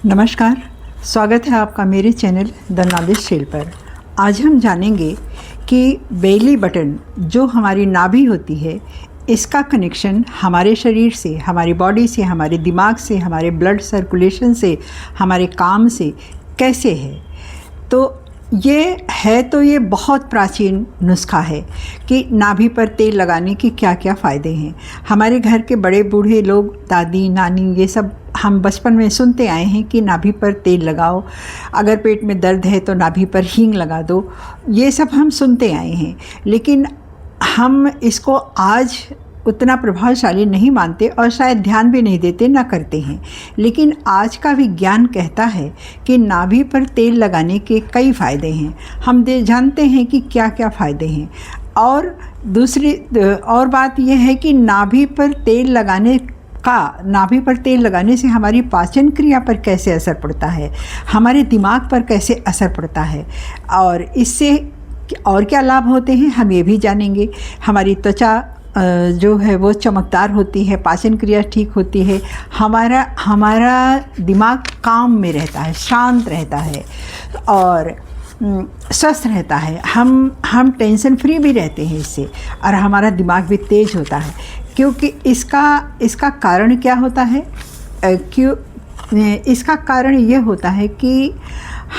नमस्कार, स्वागत है आपका मेरे चैनल द नॉलेज शेल पर। आज हम जानेंगे कि बेली बटन जो हमारी नाभि होती है, इसका कनेक्शन हमारे शरीर से, हमारी बॉडी से, हमारे दिमाग से, हमारे ब्लड सर्कुलेशन से, हमारे काम से कैसे है। तो ये बहुत प्राचीन नुस्खा है कि नाभि पर तेल लगाने के क्या क्या फ़ायदे हैं। हमारे घर के बड़े बूढ़े लोग, दादी नानी, ये सब हम बचपन में सुनते आए हैं कि नाभि पर तेल लगाओ, अगर पेट में दर्द है तो नाभि पर हींग लगा दो। ये सब हम सुनते आए हैं, लेकिन हम इसको आज उतना प्रभावशाली नहीं मानते और शायद ध्यान भी नहीं देते, ना करते हैं। लेकिन आज का विज्ञान कहता है कि नाभि पर तेल लगाने के कई फ़ायदे हैं। हम जानते हैं कि क्या क्या फ़ायदे हैं। और दूसरी बात यह है कि नाभि पर तेल लगाने से हमारी पाचन क्रिया पर कैसे असर पड़ता है, हमारे दिमाग पर कैसे असर पड़ता है, और इससे और क्या लाभ होते हैं हम ये भी जानेंगे। हमारी त्वचा जो है वो चमकदार होती है, पाचन क्रिया ठीक होती है, हमारा दिमाग काम में रहता है, शांत रहता है और स्वस्थ रहता है। हम टेंशन फ्री भी रहते हैं इससे, और हमारा दिमाग भी तेज होता है। क्योंकि इसका कारण क्या होता है? इसका कारण ये होता है कि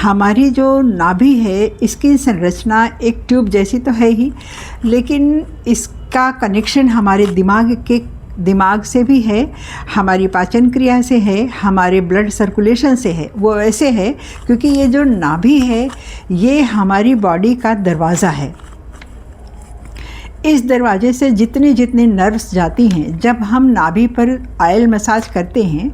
हमारी जो नाभि है, इसकी संरचना एक ट्यूब जैसी तो है ही, लेकिन इसका कनेक्शन हमारे दिमाग से भी है, हमारी पाचन क्रिया से है, हमारे ब्लड सर्कुलेशन से है। वो ऐसे है क्योंकि ये जो नाभि है ये हमारी बॉडी का दरवाज़ा है। इस दरवाजे से जितनी नर्व्स जाती हैं, जब हम नाभि पर ऑयल मसाज करते हैं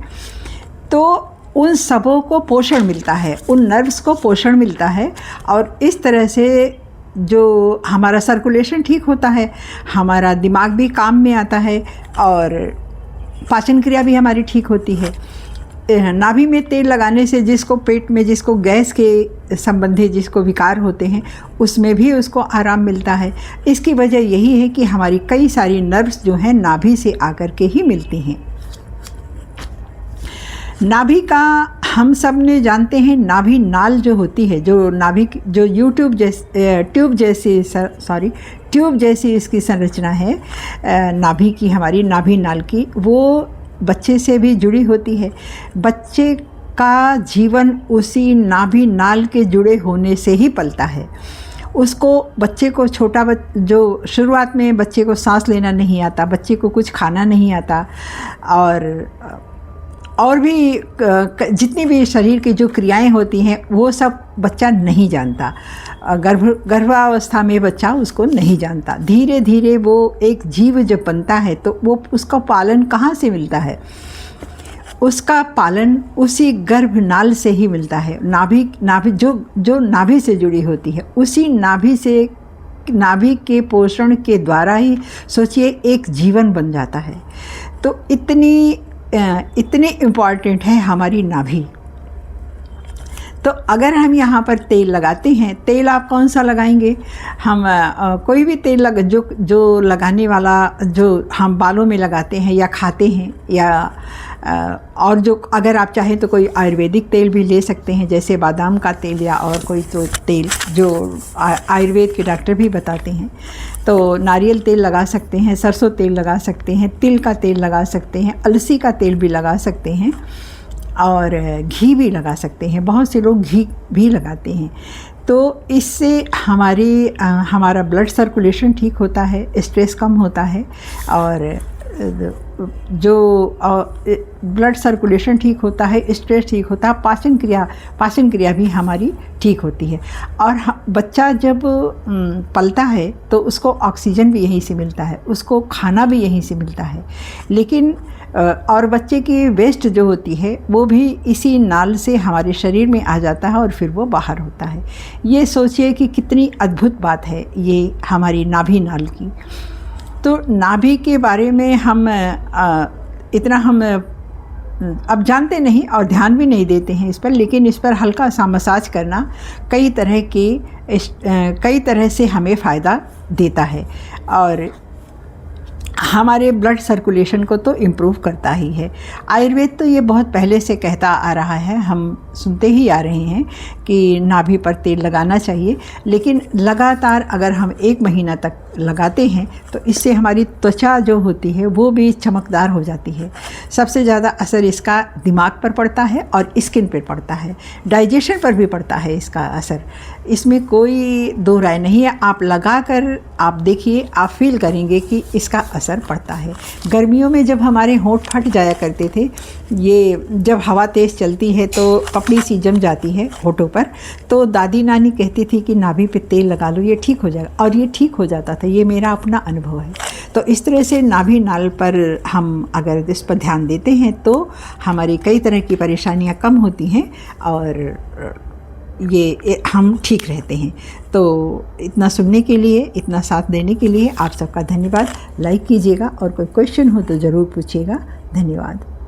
तो उन सबों को पोषण मिलता है, उन नर्व्स को पोषण मिलता है, और इस तरह से जो हमारा सर्कुलेशन ठीक होता है, हमारा दिमाग भी काम में आता है और पाचन क्रिया भी हमारी ठीक होती है। नाभि में तेल लगाने से जिसको गैस के संबंधी जिसको विकार होते हैं, उसमें भी उसको आराम मिलता है। इसकी वजह यही है कि हमारी कई सारी नर्व्स जो हैं नाभि से आकर के ही मिलती हैं। नाभि का हम सब ने जानते हैं, नाभि नाल जो होती है, जो ट्यूब जैसी इसकी संरचना है नाभि की, हमारी नाभि नाल की, वो बच्चे से भी जुड़ी होती है। बच्चे का जीवन उसी नाभि नाल के जुड़े होने से ही पलता है। बच्चे को जो शुरुआत में बच्चे को सांस लेना नहीं आता, बच्चे को कुछ खाना नहीं आता, और भी जितनी भी शरीर की जो क्रियाएं होती हैं वो सब बच्चा नहीं जानता। गर्भावस्था में बच्चा उसको नहीं जानता। धीरे धीरे वो एक जीव जब बनता है तो वो उसका पालन कहाँ से मिलता है? उसका पालन उसी गर्भनाल से ही मिलता है। नाभि जो नाभि से जुड़ी होती है, उसी नाभि के पोषण के द्वारा ही सोचिए एक जीवन बन जाता है। तो इतनी इम्पॉर्टेंट है हमारी नाभि। तो अगर हम यहाँ पर तेल लगाते हैं, तेल आप कौन सा लगाएंगे? हम कोई भी तेल जो लगाने वाला, जो हम बालों में लगाते हैं या खाते हैं, या और जो अगर आप चाहें तो कोई आयुर्वेदिक तेल भी ले सकते हैं, जैसे बादाम का तेल या और कोई तो तेल जो आयुर्वेद के डॉक्टर भी बताते हैं। तो नारियल तेल लगा सकते हैं, सरसों तेल लगा सकते हैं, तिल का तेल लगा सकते हैं, अलसी का तेल भी लगा सकते हैं, और घी भी लगा सकते हैं। बहुत से लोग घी भी लगाते हैं। तो इससे हमारा ब्लड सर्कुलेशन ठीक होता है, स्ट्रेस कम होता है, और जो ब्लड सर्कुलेशन ठीक होता है, स्ट्रेस ठीक होता है, पाचन क्रिया भी हमारी ठीक होती है। और बच्चा जब पलता है तो उसको ऑक्सीजन भी यहीं से मिलता है, उसको खाना भी यहीं से मिलता है। लेकिन और बच्चे की वेस्ट जो होती है वो भी इसी नाल से हमारे शरीर में आ जाता है और फिर वो बाहर होता है। ये सोचिए कि कितनी अद्भुत बात है ये हमारी नाभि नाल की। तो नाभि के बारे में हम अब जानते नहीं और ध्यान भी नहीं देते हैं इस पर, लेकिन इस पर हल्का सा मसाज करना कई तरह से हमें फ़ायदा देता है। और हमारे ब्लड सर्कुलेशन को तो इम्प्रूव करता ही है। आयुर्वेद तो ये बहुत पहले से कहता आ रहा है, हम सुनते ही आ रहे हैं कि नाभि पर तेल लगाना चाहिए, लेकिन लगातार अगर हम 1 महीना तक लगाते हैं तो इससे हमारी त्वचा जो होती है वो भी चमकदार हो जाती है। सबसे ज़्यादा असर इसका दिमाग पर पड़ता है और स्किन पर पड़ता है, डाइजेशन पर भी पड़ता है इसका असर, इसमें कोई दो राय नहीं है। आप लगा कर आप देखिए, आप फील करेंगे कि इसका असर पड़ता है। गर्मियों में जब हमारे होंठ फट जाया करते थे, ये जब हवा तेज़ चलती है तो पपड़ी सी जम जाती है होठों पर, तो दादी नानी कहती थी कि नाभि पे तेल लगा लो, ये ठीक हो जाएगा, और ये ठीक हो जाता था। ये मेरा अपना अनुभव है। तो इस तरह से नाभि नाल पर हम अगर इस पर ध्यान देते हैं तो हमारी कई तरह की परेशानियां कम होती हैं और ये हम ठीक रहते हैं। तो इतना सुनने के लिए, इतना साथ देने के लिए आप सबका धन्यवाद। लाइक कीजिएगा और कोई क्वेश्चन हो तो ज़रूर पूछिएगा। धन्यवाद।